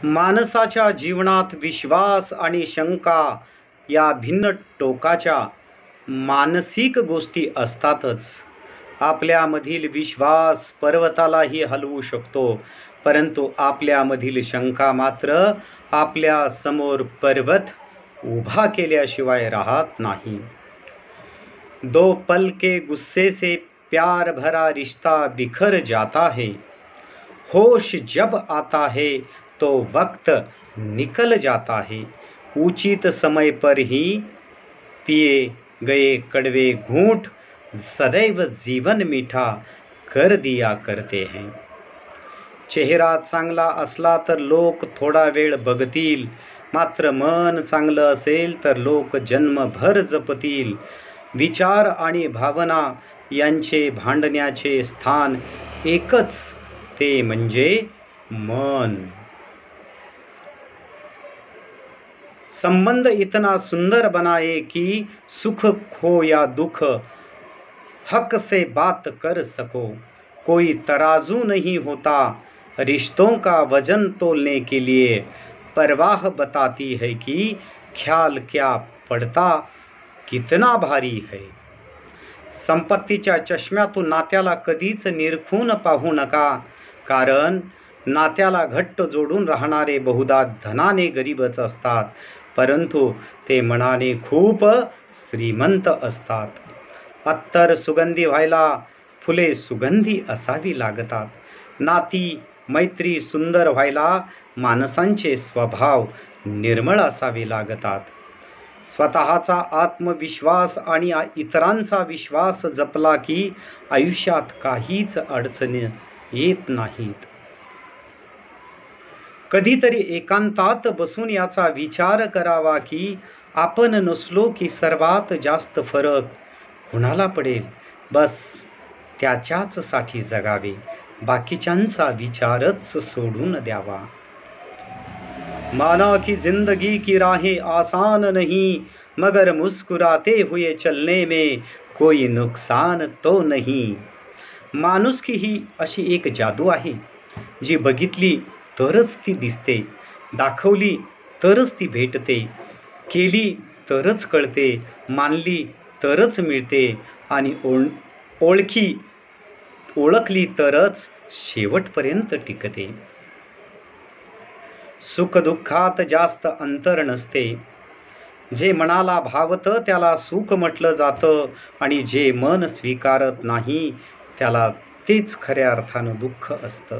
माणसाच्या जीवनात विश्वास आणि शंका या भिन्न टोकाच्या मानसिक गोष्टी असतातच. आपल्यामधील विश्वास पर्वतालाही हलवू शकतो, परंतु आपल्यामधील शंका मात्र आपल्या समोर पर्वत उभा केल्याशिवाय राहत नाही. दो पल के गुस्से से प्यार भरा रिश्ता बिखर जाता है. होश जब आता है तो वक्त निकल जाता है. उचित समय पर ही पिए गए कड़वे घूंट सदैव जीवन मीठा कर दिया करते हैं. चेहरा चांगला असला तर लोक थोडा वेळ बघतील, मात्र मन चांगलं असेल तर लोक जन्मभर जपतील. विचार आणि भावना यांचे भांडण्याचे स्थान एकच, ते म्हणजे मन. संबंध इतना सुंदर बनाए कि सुख हो या दुख हक से बात कर सको. कोई तराजू नहीं होता रिश्तों का वजन तोलने के लिए. परवाह बताती है कि ख्याल क्या पड़ता कितना भारी है. संपत्तीच्या चष्म्यातून नात्याला कधीच निरखून पाहू नका, कारण नात्याला घट्ट जोडून राहणारे बहुधा धनाने गरीबच असतात, परंतु ते मनाने खूप श्रीमंत असतात. अत्तर सुगंधी व्हायला फुले सुगंधी असावी लागतात. नाती मैत्री सुंदर व्हायला माणसांचे स्वभाव निर्मळ असावे लागतात. स्वतःचा आत्मविश्वास आणि इतरांचा विश्वास जपला की आयुष्यात काहीच अडचणी येत नाहीत. कधीतरी एकांतात बसून याचा विचार करावा की आपण नसलो की सर्वात जास्त फरक कुणाला पडेल. बस त्याच्याच साठी जगावे, बाकीच्यांचा विचारच सोडून द्यावा. माना कि जिंदगी की राहें आसान नहीं, मगर मुस्कुराते हुए चलने में कोई नुकसान तो नहीं. माणुसकी ही अशी एक जादू आहे, जी बघितली तरच ती दिसते, दाखवली तरच ती भेटते, केली तरच कळते, मानली तरच मिळते आणि ओळखली तरच शेवटपर्यंत टिकते. सुखदुःखात जास्त अंतर नसते. जे मनाला भावतं त्याला सुख म्हटलं जातं, आणि जे मन स्वीकारत नाही त्याला तेच खऱ्या अर्थानं दुःख असतं.